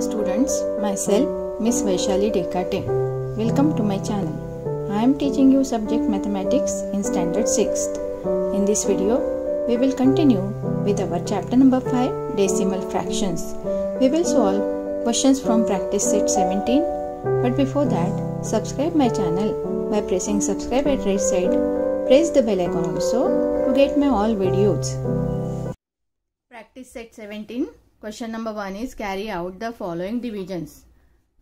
students, myself Miss Vaishali Dekate. Welcome to my channel. I am teaching you subject mathematics in standard 6th. In this video, we will continue with our chapter number 5, decimal fractions. We will solve questions from practice set 17. But before that, subscribe my channel by pressing subscribe at right side. Press the bell icon also to get my all videos. Practice set 17. Question number 1 is carry out the following divisions.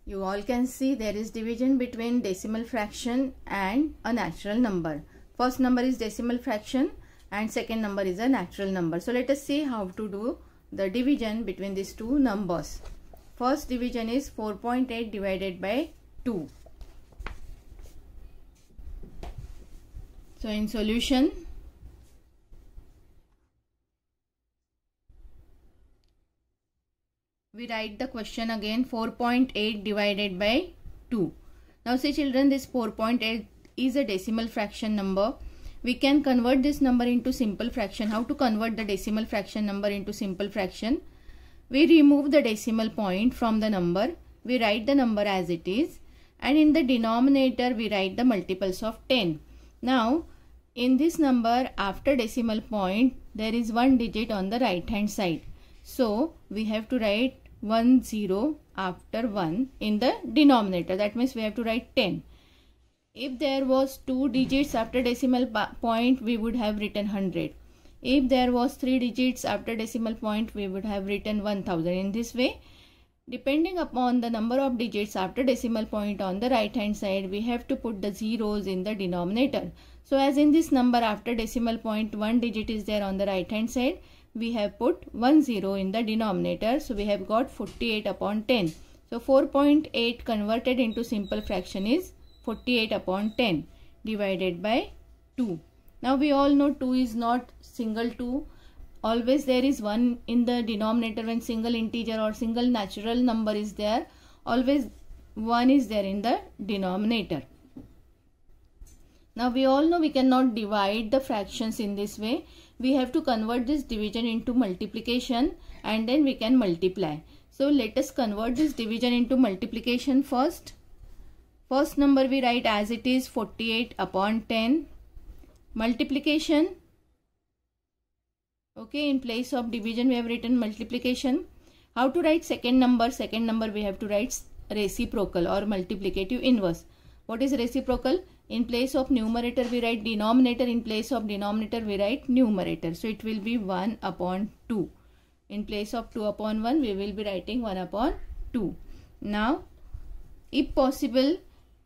You all can see there is division between decimal fraction and a natural number. First number is decimal fraction and second number is a natural number. So let us see how to do the division between these two numbers. First division is 4.8 divided by 2. So in solution, we write the question again, 4.8 divided by 2. Now see children, this 4.8 is a decimal fraction number. We can convert this number into simple fraction. How to convert the decimal fraction number into simple fraction? We remove the decimal point from the number. We write the number as it is. And in the denominator, we write the multiples of 10. Now, in this number, after decimal point, there is one digit on the right hand side. So, we have to write 10 after 1 in the denominator. That means we have to write 10. If there was 2 digits after decimal point, we would have written 100. If there was 3 digits after decimal point, we would have written 1000. In this way, depending upon the number of digits after decimal point on the right hand side, we have to put the zeros in the denominator. So as in this number after decimal point, 1 digit is there on the right hand side. We have put 10 in the denominator. So we have got 48 upon 10. So 4.8 converted into simple fraction is 48 upon 10 divided by 2. Now we all know 2 is not single 2. Always there is 1 in the denominator when single integer or single natural number is there. Always 1 is there in the denominator. Now we all know we cannot divide the fractions in this way. We have to convert this division into multiplication and then we can multiply. So let us convert this division into multiplication first. First number we write as it is, 48 upon 10. Multiplication. Okay, in place of division we have written multiplication. How to write second number? Second number we have to write reciprocal or multiplicative inverse. What is reciprocal? In place of numerator we write denominator. In place of denominator we write numerator. So it will be 1 upon 2. In place of 2 upon 1 we will be writing 1 upon 2. Now if possible,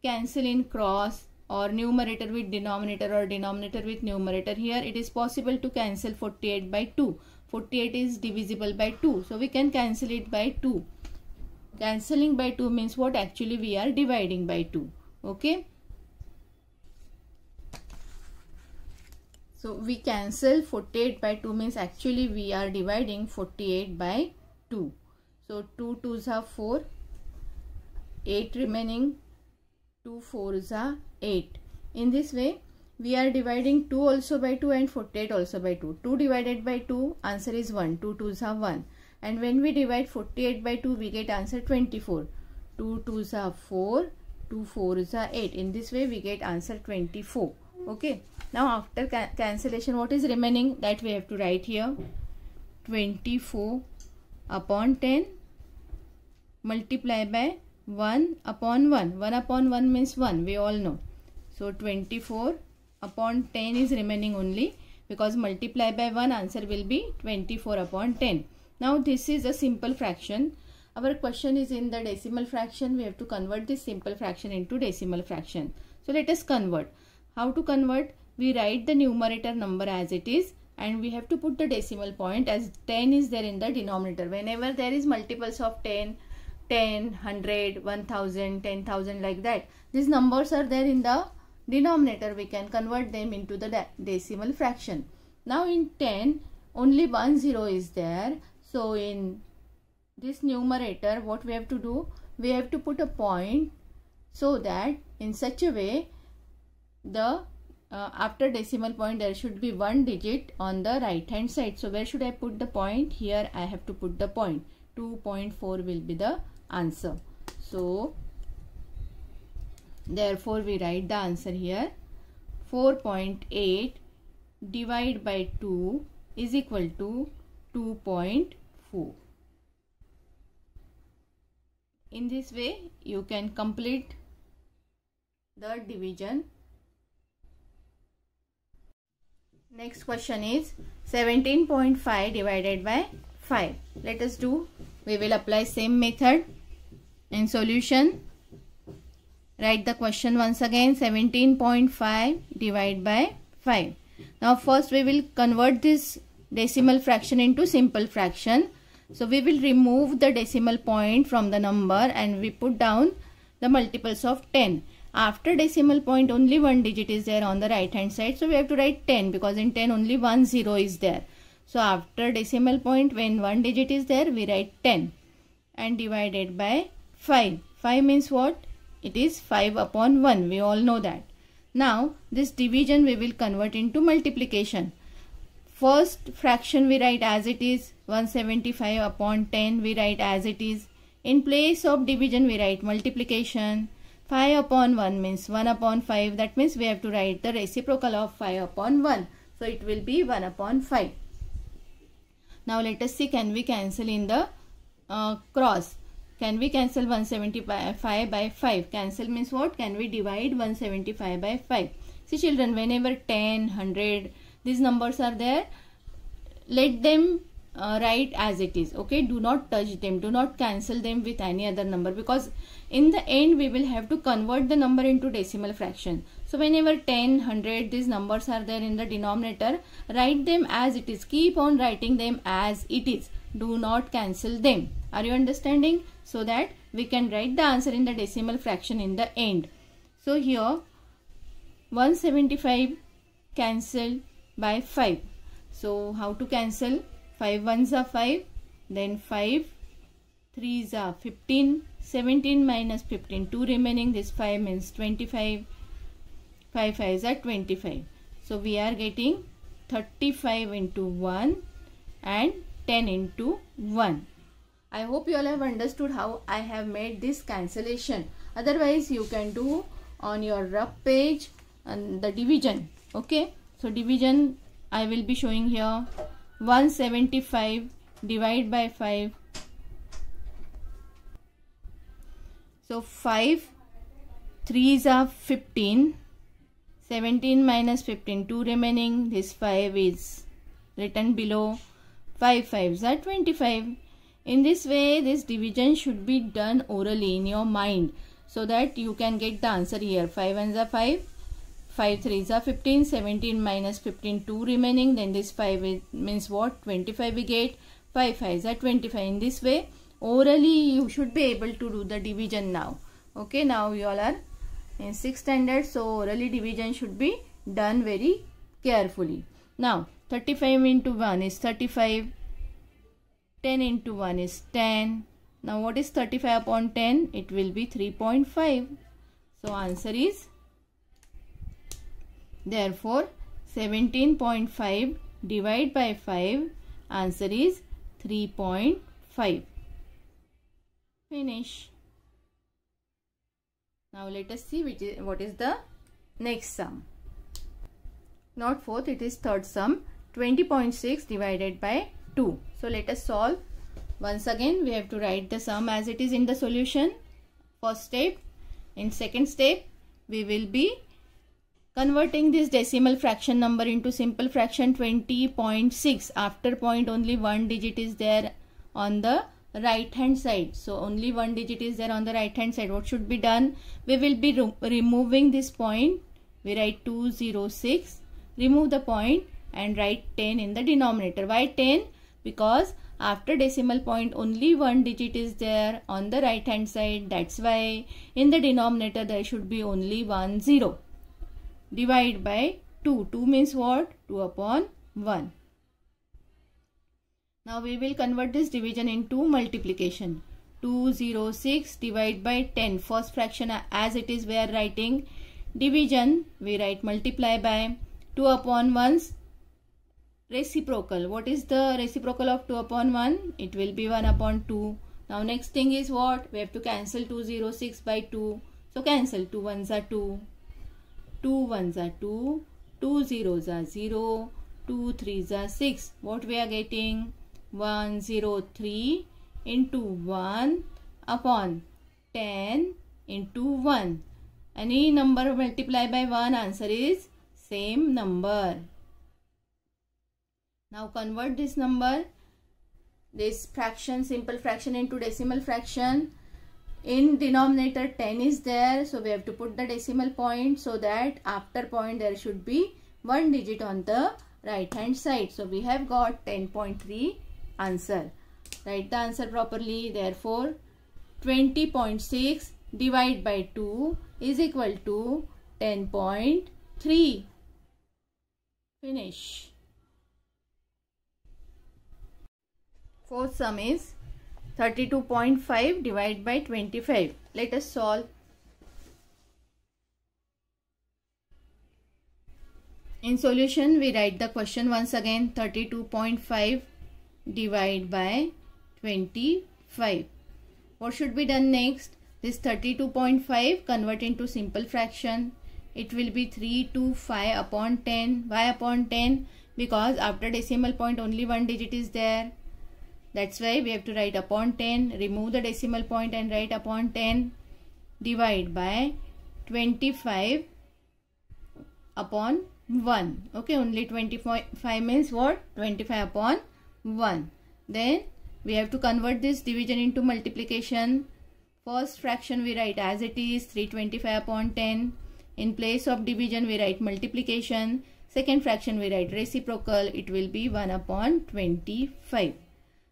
cancel in cross or numerator with denominator or denominator with numerator. Here it is possible to cancel 48 by 2. 48 is divisible by 2. So we can cancel it by 2. Cancelling by 2 means what? Actually we are dividing by 2. Okay. So we cancel 48 by 2 means actually we are dividing 48 by 2. So 2 2s are 4. 8 remaining. 2 4s are 8. In this way, we are dividing 2 also by 2 and 48 also by 2. 2 divided by 2, answer is 1. 2 2s are 1. And when we divide 48 by 2, we get answer 24. 2 2s are 4. 2 4s are 8. In this way, we get answer 24. Okay. Now, after cancellation, what is remaining? That we have to write here. 24 upon 10 multiply by 1 upon 1. 1 upon 1 means 1. We all know. So 24 upon 10 is remaining only because multiply by 1, answer will be 24 upon 10. Now this is a simple fraction. Our question is in the decimal fraction. We have to convert this simple fraction into decimal fraction. So let us convert. How to convert? We write the numerator number as it is and we have to put the decimal point as 10 is there in the denominator. Whenever there is multiples of 10, 10, 100, 1000, 10,000 like that, these numbers are there in the denominator. We can convert them into the decimal fraction. Now in 10, only 10 is there. So in this numerator, what we have to do? We have to put a point so that in such a way, the after decimal point there should be one digit on the right hand side. So where should I put the point? Here I have to put the point. 2.4 will be the answer. So therefore we write the answer here. 4.8 divided by 2 is equal to 2.4. In this way you can complete the division. Next question is 17.5 divided by 5. Let us do. We will apply same method in solution. Write the question once again. 17.5 divided by 5. Now first we will convert this decimal fraction into simple fraction. So we will remove the decimal point from the number and we put down the multiples of 10. After decimal point only one digit is there on the right hand side. So we have to write 10 because in 10 only one zero is there. So after decimal point when one digit is there we write 10 and divided by 5. 5 means what? It is 5 upon 1. We all know that. Now this division we will convert into multiplication. First fraction we write as it is. 175 upon 10 we write as it is. In place of division we write multiplication. 5 upon 1 means 1 upon 5. That means we have to write the reciprocal of 5 upon 1. So it will be 1 upon 5. Now let us see, can we cancel in the cross? Can we cancel 175 by 5? Cancel means what? Can we divide 175 by 5? See children, whenever 10, 100, these numbers are there, let them write as it is. Okay, do not touch them, do not cancel them with any other number, because in the end we will have to convert the number into decimal fraction. So whenever 10, 100, these numbers are there in the denominator, write them as it is. Keep on writing them as it is. Do not cancel them. Are you understanding? So that we can write the answer in the decimal fraction in the end. So here 175 cancelled by 5. So how to cancel? 5 ones are 5, then 5 3s are 15, 17 minus 15, 2 remaining, this 5 means 25, 5 5s are 25. So we are getting 35 into 1 and 10 into 1. I hope you all have understood how I have made this cancellation. Otherwise you can do on your rough page and the division. Okay, so division I will be showing here. 175 divided by 5. So 5 3s are 15, 17 minus 15, 2 remaining, this 5 is written below, 5 5s are 25. In this way this division should be done orally in your mind so that you can get the answer here. 5 1s are 5, 5 3s are 15, 17 minus 15, 2 remaining, then this 5 means what? 25 we get, 5 5s are 25. In this way orally you should be able to do the division now. Okay, now you all are in 6th standard, so orally division should be done very carefully. Now 35 into 1 is 35, 10 into 1 is 10. Now what is 35 upon 10? It will be 3.5. So answer is, therefore 17.5 divided by 5, answer is 3.5. Finish. Now let us see what is the next sum. Not fourth, it is third sum. 20.6 divided by 2. So let us solve. Once again we have to write the sum as it is in the solution. First step. In second step we will be converting this decimal fraction number into simple fraction. 20.6. After point only one digit is there on the right hand side. So only one digit is there on the right hand side. What should be done? We will be removing this point. We write 206. Remove the point and write 10 in the denominator. Why 10? Because after decimal point only one digit is there on the right hand side. That's why in the denominator there should be only 1 0. Divide by 2. 2 means what? 2 upon 1. Now we will convert this division into multiplication. 206 divided by 10. First fraction as it is we are writing. Division we write multiply by 2 upon 1's reciprocal. What is the reciprocal of 2 upon 1? It will be 1 upon 2. Now next thing is what? We have to cancel 206 by 2. So cancel. 2 ones are 2. 2 ones are 2. 2 zeros are 0. 2 threes are 6. What we are getting? 103 into 1 upon 10 into 1. Any number multiply by 1, answer is same number. Now convert this number, this fraction, simple fraction into decimal fraction. In denominator 10 is there, so we have to put the decimal point so that after point there should be one digit on the right hand side. So we have got 10.3 answer. Write the answer properly. Therefore 20.6 divided by 2 is equal to 10.3. Finish. Fourth sum is 32.5 divided by 25. Let us solve. In solution, we write the question once again. 32.5 divided by 25. What should be done next? This 32.5 convert into simple fraction. It will be 325 upon 10. Why upon 10? Because after decimal point only one digit is there. That's why we have to write upon 10. Remove the decimal point and write upon 10. Divide by 25 upon 1. Okay, only 25 means what? 25 upon 1. Then we have to convert this division into multiplication. First fraction we write as it is, 325 upon 10. In place of division we write multiplication. Second fraction we write reciprocal. It will be 1 upon 25.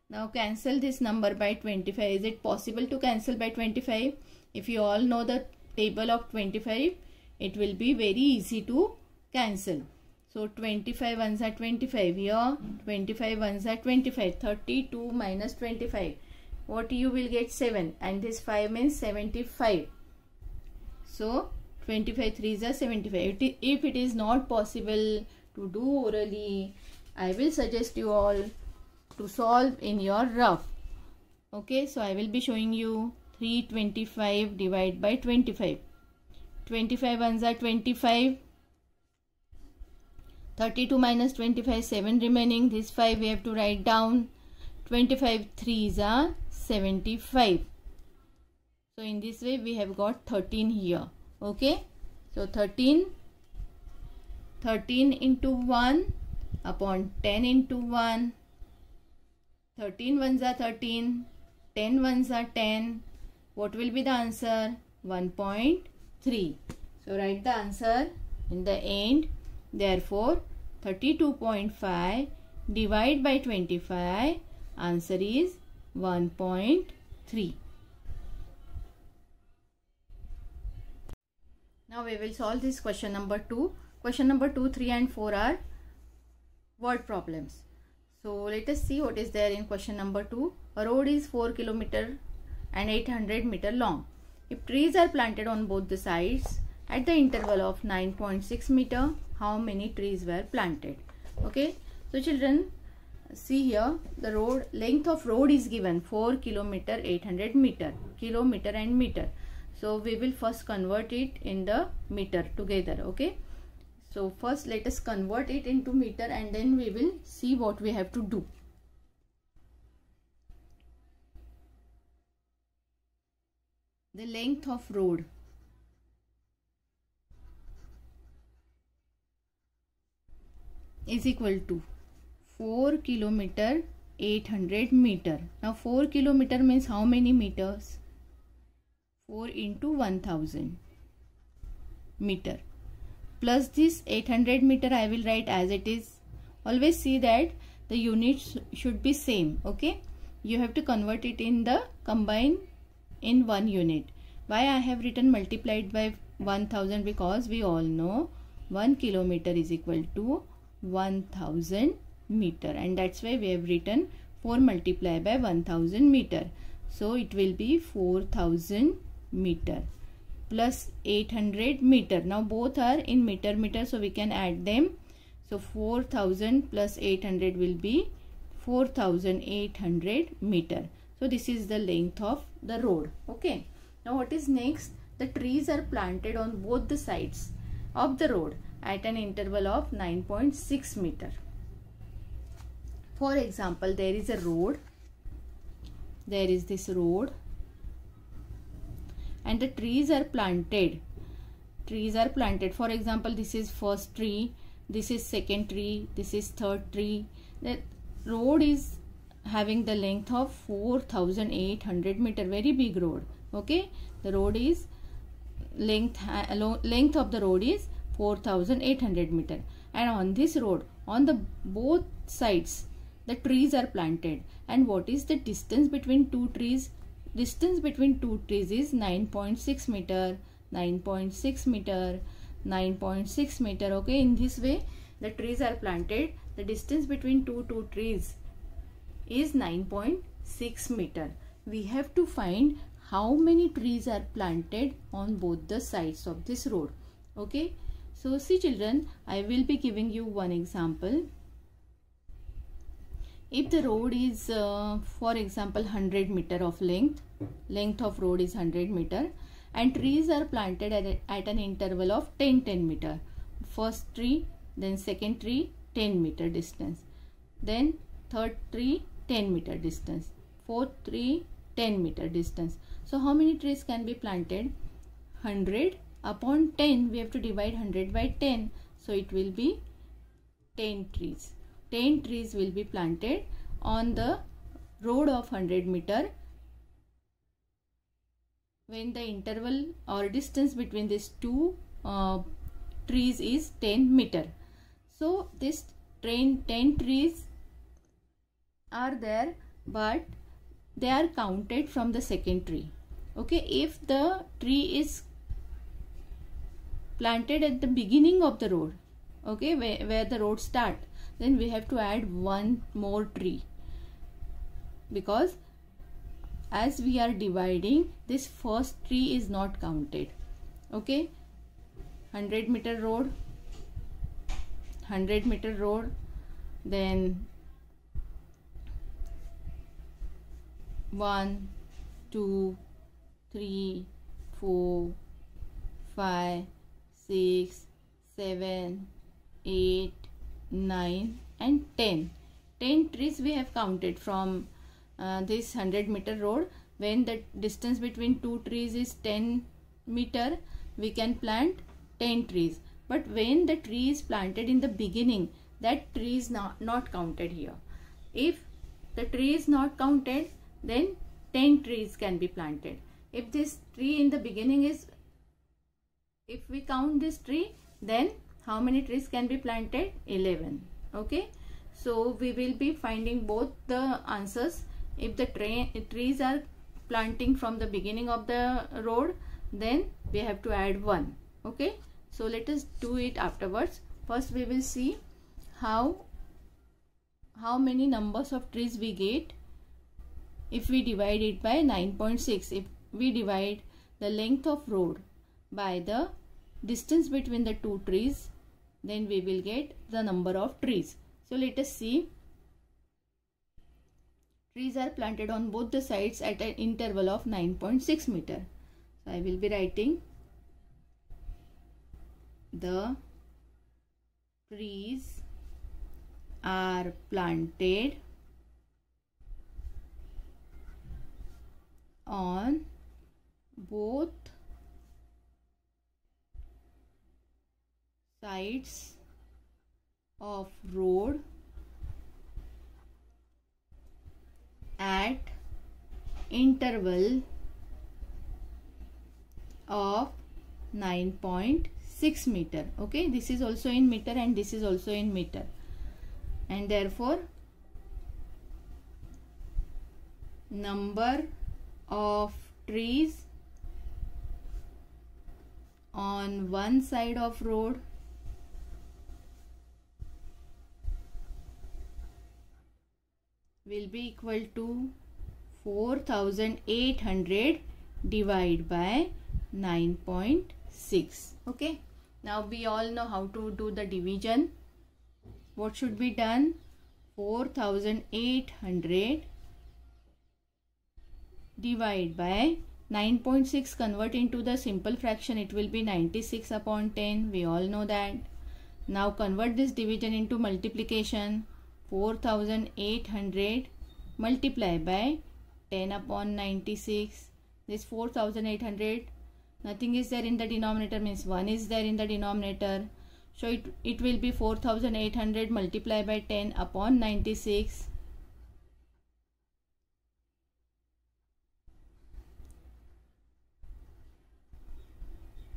Now cancel this number by 25. Is it possible to cancel by 25? If you all know the table of 25, it will be very easy to cancel. So 25 ones are 25 here. 25 ones are 25. 32 minus 25. What you will get? 7. And this 5 means 75. So 25 threes are 75. If it is not possible to do orally, I will suggest you all to solve in your rough. Okay, so I will be showing you 325 divided by 25. 25 ones are 25. 32 minus 25, 7 remaining. This 5 we have to write down. 25 threes are 75. So in this way we have got 13 here. Okay, so 13 into 1 upon 10 into 1. 13 ones are 13, 10 ones are 10. What will be the answer? 1.3. So write the answer in the end. Therefore 32.5 divided by 25, answer is 1.3. Now we will solve this question number 2. Question number 2, 3 and 4 are word problems. So let us see what is there in question number 2. A road is 4 km and 800 meter long. If trees are planted on both the sides at the interval of 9.6 meter, how many trees were planted? Okay, so children, see here the road length of road is given 4 km 800 meter, kilometer and meter. So we will first convert it in the meter together. Okay, so first let us convert it into meter and then we will see what we have to do. The length of road is equal to 4 km 800 meter. Now 4 km means how many meters? 4 into 1000 meter. Plus this 800 meter I will write as it is. Always see that the units should be same. Okay, you have to convert it in the combine in one unit. Why I have written multiplied by 1000? Because we all know 1 kilometer is equal to 1000 meter, and that's why we have written 4 multiplied by 1000 meter. So it will be 4000 meter plus 800 meter. Now both are in meter, so we can add them. So 4000 plus 800 will be 4800 meter. So this is the length of the road. Okay. Now what is next? The trees are planted on both the sides of the road at an interval of 9.6 meter. For example, there is a road. There is this road and the trees are planted. Trees are planted. For example, this is first tree, this is second tree, this is third tree. The road is having the length of 4800 meter, very big road. Okay, the road is length of the road is 4800 meter, and on this road, on the both sides, the trees are planted. And what is the distance between two trees? Distance between two trees is 9.6 meter, 9.6 meter, 9.6 meter. Okay, in this way the trees are planted. The distance between two trees is 9.6 meter. We have to find how many trees are planted on both the sides of this road. Okay, so see children, I will be giving you one example. If the road is for example 100 meter of length of road is 100 meter, and trees are planted at an interval of 10 meter. First tree, then second tree, 10 meter distance, then third tree, 10 meter distance, fourth tree, 10 meter distance. So how many trees can be planted? 100 upon 10. We have to divide 100 by 10. So it will be 10 trees. 10 trees will be planted on the road of 100 meter when the interval or distance between these two trees is 10 meter. So this 10 trees are there, but they are counted from the second tree. Okay, if the tree is planted at the beginning of the road, okay, where the road start, then we have to add one more tree, because as we are dividing, this first tree is not counted. Okay, 100 meter road, 100 meter road, then 1, 2, 3, 4, 5, 6, 7, 8, 9 and 10. 10 trees we have counted from this 100 meter road. When the distance between two trees is 10 meter, we can plant 10 trees. But when the tree is planted in the beginning, that tree is not counted here. If the tree is not counted, then 10 trees can be planted. If this tree in the beginning is, if we count this tree, then how many trees can be planted? 11. Okay, so we will be finding both the answers. If the trees are planting from the beginning of the road, then we have to add 1. Okay, so let us do it afterwards. First we will see how many numbers of trees we get if we divide it by 9.6. If we divide the length of road by the distance between the two trees, then we will get the number of trees. So let us see. Trees are planted on both the sides at an interval of 9.6 meter. So I will be writing the trees are planted on both sides of road at interval of 9.6 meter. Okay, this is also in meter and this is also in meter, and therefore number of trees on one side of road will be equal to 4800 divided by 9.6. Okay, now we all know how to do the division. what should be done? 4800 divide by 9.6, convert into the simple fraction, it will be 96 upon 10. We all know that. Now convert this division into multiplication. 4800 multiply by 10 upon 96. This 4800, nothing is there in the denominator, means 1 is there in the denominator. So it will be 4800 multiply by 10 upon 96.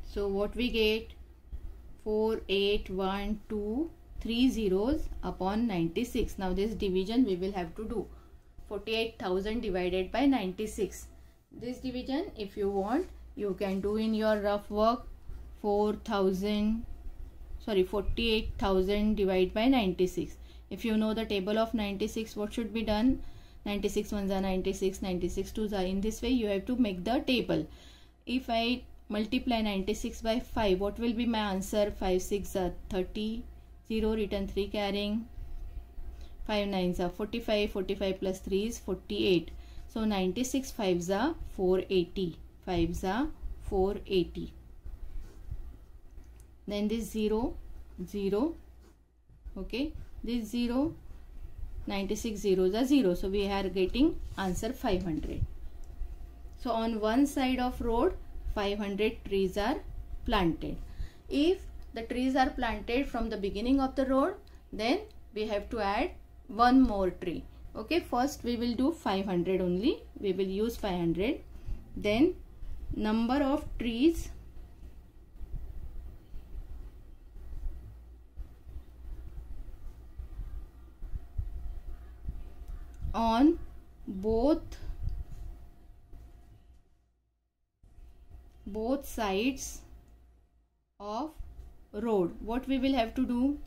So what we get? 4812, 3 zeros upon 96. Now this division we will have to do. 48,000 divided by 96. This division, if you want, you can do in your rough work. 48,000 divided by 96. If you know the table of 96, what should be done? 96 ones are 96, 96 twos are. In this way you have to make the table. If I multiply 96 by 5, what will be my answer? 5 6 are 30, 0 written 3 carrying, 5 9s are 45, 45 plus 3 is 48. So 96 5s are 480, 5s are 480. Then this 0, 0, okay, this 0, 96 zeros are 0. So we are getting answer 500. So on one side of road, 500 trees are planted. If the trees are planted from the beginning of the road, then we have to add one more tree. Okay, first we will do 500 only. We will use 500. Then number of trees on both sides of road. What we will have to do?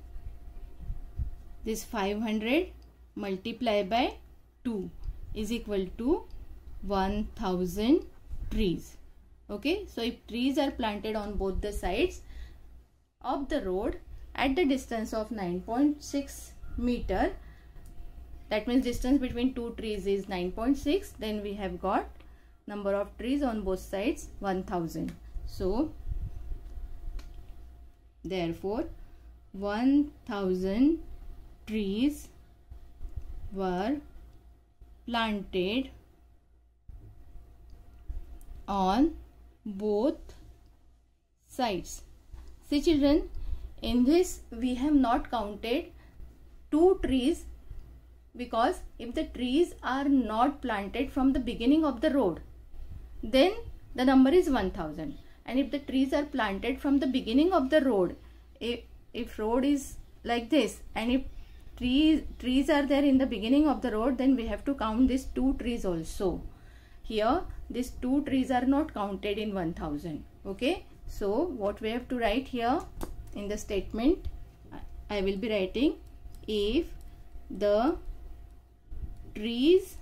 This 500 multiply by 2 is equal to 1000 trees. Okay, so if trees are planted on both the sides of the road at the distance of 9.6 meter, that means distance between two trees is 9.6, then we have got number of trees on both sides 1000. So therefore 1000 trees were planted on both sides. See children, in this we have not counted 2 trees, because if the trees are not planted from the beginning of the road, then the number is 1000. And if the trees are planted from the beginning of the road, if road is like this, and if trees are there in the beginning of the road, then we have to count these 2 trees also. Here these 2 trees are not counted in 1000. Okay, so what we have to write here in the statement, I will be writing, if the trees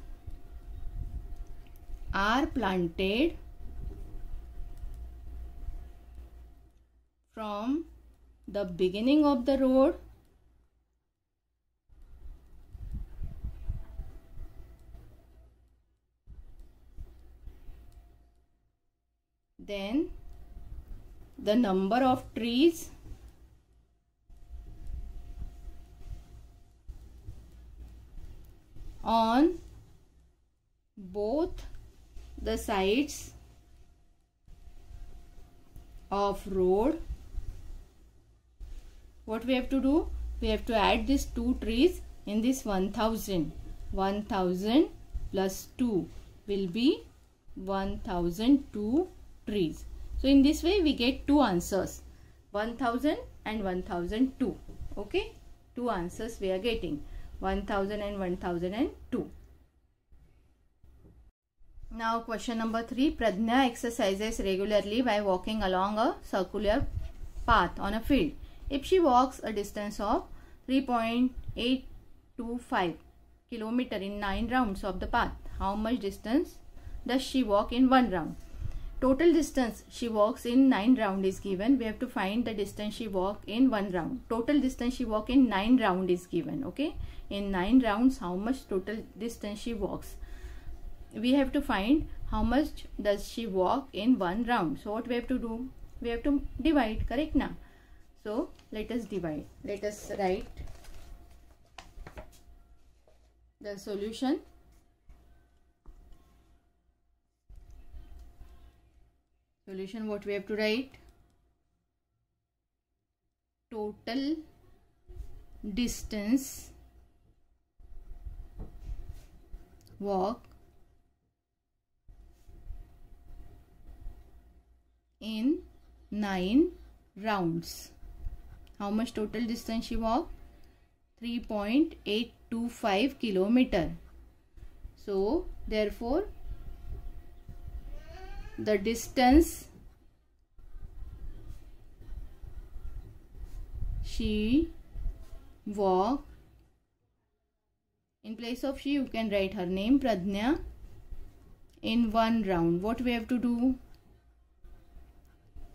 are planted from the beginning of the road, then the number of trees on both the sides of road, what we have to do? We have to add these 2 trees in this 1000. 1000 plus 2 will be 1002 trees. So in this way we get 2 answers, 1000 and 1002. Okay, 2 answers we are getting, 1000 and 1002. Now question number 3. Pradnya exercises regularly by walking along a circular path on a field. If she walks a distance of 3.825 km in 9 rounds of the path, how much distance does she walk in 1 round? total distance she walks in 9 round is given. We have to find the distance she walk in 1 round. Total distance she walk in 9 round is given. Okay, in 9 rounds how much total distance she walks. We have to find how much does she walk in 1 round. So what we have to do, we have to divide, correct now? So let us divide. Let us write the solution. Solution, what we have to write? Total distance walk in 9 rounds. How much total distance she walked? 3.825 kilometer. So therefore the distance she walked, in place of she you can write her name Pradnya, in 1 round. What we have to do?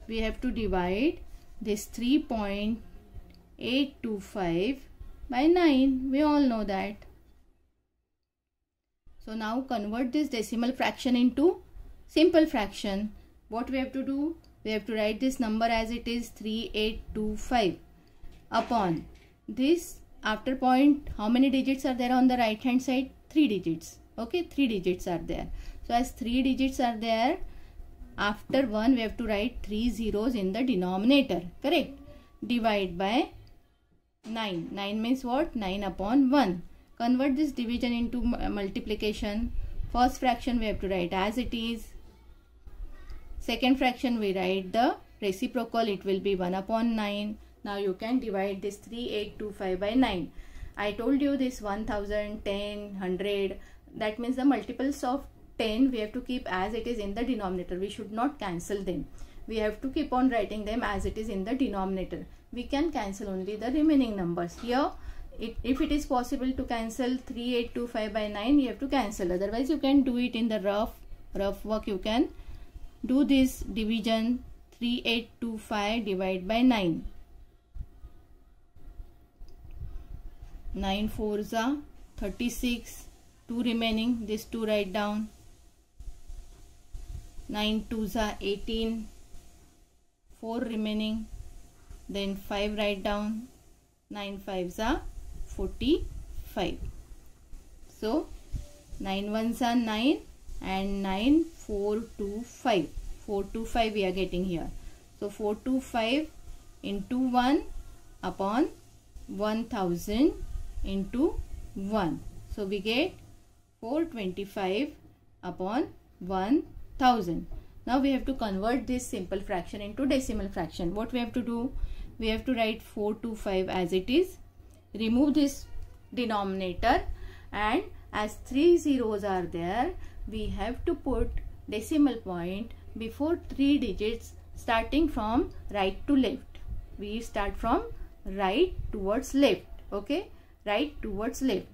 We have to divide this 3.825 by 9. We all know that. So now convert this decimal fraction into simple fraction. What we have to do? We have to write this number as it is 3825 upon this after point. How many digits are there on the right hand side? 3 digits. Okay, 3 digits are there. So as 3 digits are there, after 1 we have to write 3 zeros in the denominator, correct? Divide by 9. 9 means what? 9 upon 1. Convert this division into multiplication. First fraction we have to write as it is. Second fraction we write the reciprocal, it will be 1 upon 9. Now you can divide this 3825 by 9. I told you this 1000, 10, 100, that means the multiples of 10 we have to keep as it is in the denominator. We should not cancel them. We have to keep on writing them as it is in the denominator. We can cancel only the remaining numbers. Here, if it is possible to cancel 3825 by 9, you have to cancel. Otherwise, you can do it in the rough work. You can do this division 3825 divide by 9. 9 4s are 36. 2 remaining. This 2 write down. 9 2s are 18. 4 remaining. Then 5 write down. 9 5s are 45. So 9 1s are 9 and 9 4 2 5. 4 2 5 we are getting here. So 4 2 5 into 1 upon 1000 into 1. So we get 425 upon 1000. Now we have to convert this simple fraction into decimal fraction. What we have to do? We have to write 425 as it is. Remove this denominator, and as 3 zeros are there, we have to put decimal point before 3 digits starting from right to left. We start from right towards left. Okay, right towards left.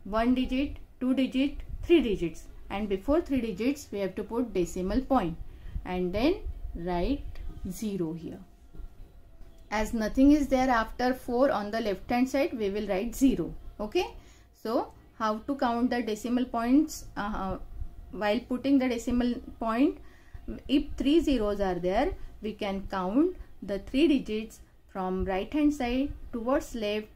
1 digit, 2 digit, 3 digits, and before 3 digits we have to put decimal point and then write 0 here. As nothing is there after 4 on the left hand side, we will write 0. Okay, so how to count the decimal points while putting the decimal point? If 3 zeros are there, we can count the 3 digits from right hand side towards left.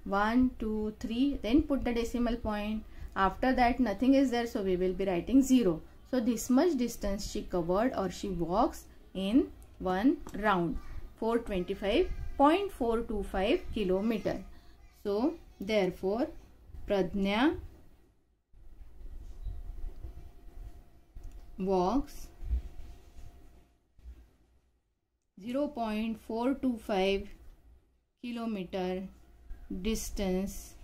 1 2 3, then put the decimal point. After that nothing is there, so we will be writing 0. So this much distance she covered or she walks in 1 round, 425.425 kilometer. So therefore Pradnya walks 0.425 kilometer distance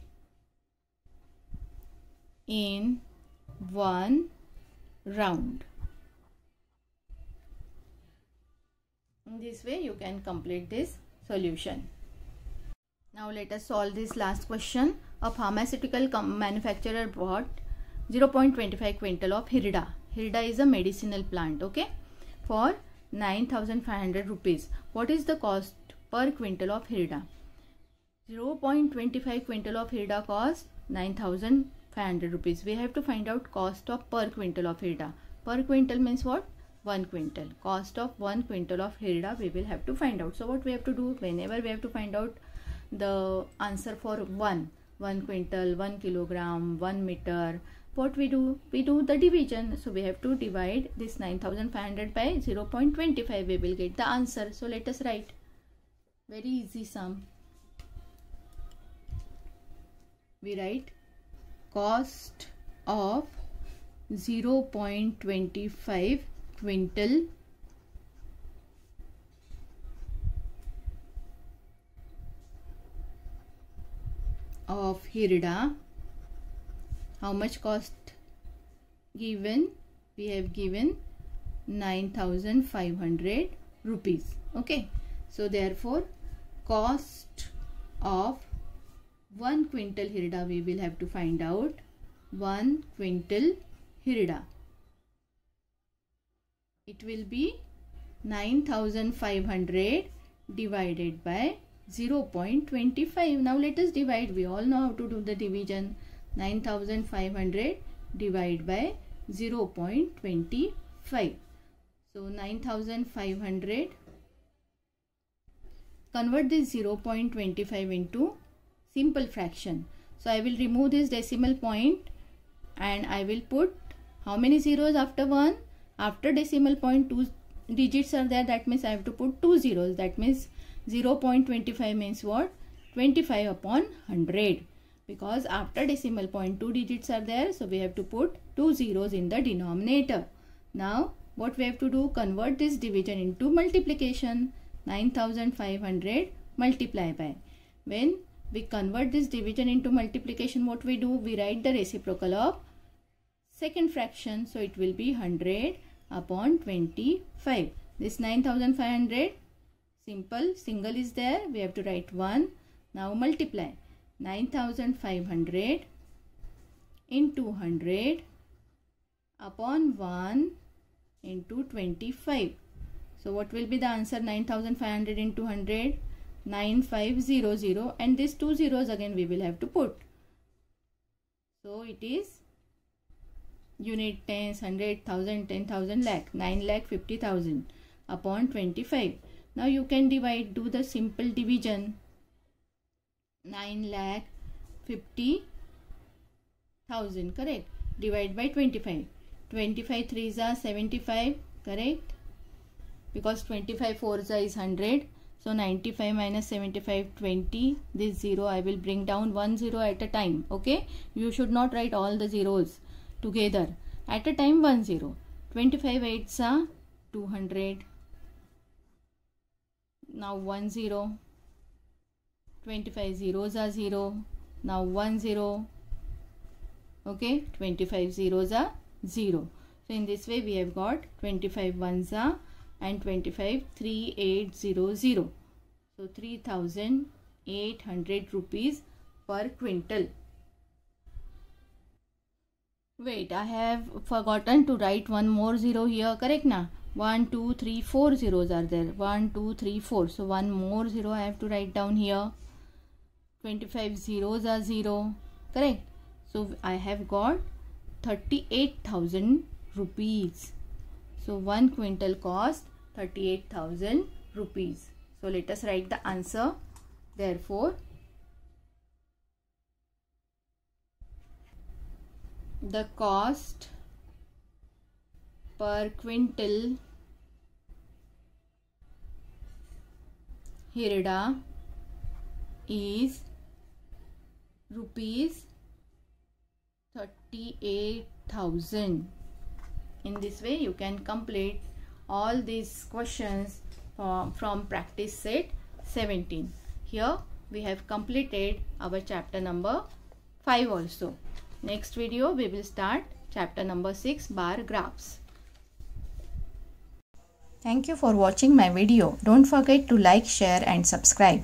in 1 round. In this way you can complete this solution. Now let us solve this last question. A pharmaceutical manufacturer bought 0.25 quintal of Hirida. Hirida is a medicinal plant. Okay, for 9,500 rupees. What is the cost per quintal of hirda? 0.25 quintal of hirda cost 9,500 rupees. We have to find out cost of per quintal of hirda. Per quintal means what? 1 quintal. Cost of 1 quintal of hirda we will have to find out. So what we have to do, whenever we have to find out the answer for 1 quintal, 1 kilogram, 1 meter, what we do? We do the division. So we have to divide this 9,500 by 0.25. We will get the answer. So let us write. Very easy sum. We write cost of 0.25 quintal of hirda. How much cost given? We have given 9,500 rupees. Okay. So therefore cost of 1 quintal hirda we will have to find out. 1 quintal hirda. It will be 9,500 divided by 0.25. Now let us divide. We all know how to do the division. 9,500 divided by 0.25. So 9,500. Convert this 0.25 into simple fraction. So I will remove this decimal point and I will put how many zeros after 1? After decimal point 2 digits are there. That means I have to put 2 zeros. That means 0.25 means what? 25 upon 100. Because after decimal point 2 digits are there. So we have to put 2 zeros in the denominator. Now what we have to do? Convert this division into multiplication. 9,500 multiply by. When we convert this division into multiplication, what we do? We write the reciprocal of second fraction. So it will be 100 upon 25. This 9,500 simple, single is there. We have to write 1. Now multiply. 9,500 into 100 upon 1 into 25. So what will be the answer? 9,500 into 100, 9500, and these 2 zeros again we will have to put. So it is unit, tens, 100, 1000, 10,000, lakh, 9,50,000 upon 25. Now you can divide, do the simple division. 9,50,000, correct? Divide by 25. 25 3s are 75, correct? Because 25 4s is 100. So 95 minus 75, 20. This 0 I will bring down 1 0 at a time. Okay? You should not write all the zeros together. At a time 1 0. 25 8s are 200. Now 1 0. 25 zeros are 0. Now 1 0. Okay? 25 zeros are 0. So in this way we have got 25 ones are and 25 3800. So 3,800 rupees per quintal. Wait, I have forgotten to write one more 0 here, correct na? 1 2 3 4 zeros are there. 1 2 3 4. So one more 0 I have to write down here. 25 zeros are 0, correct? So I have got 38,000 rupees. So 1 quintal cost 38,000 rupees. So let us write the answer. Therefore, the cost per quintal hirda is rupees 38,000. In this way you can complete all these questions from practice set 17. Here we have completed our chapter number 5 also. Next video we will start chapter number 6, bar graphs. Thank you for watching my video. Don't forget to like, share and subscribe.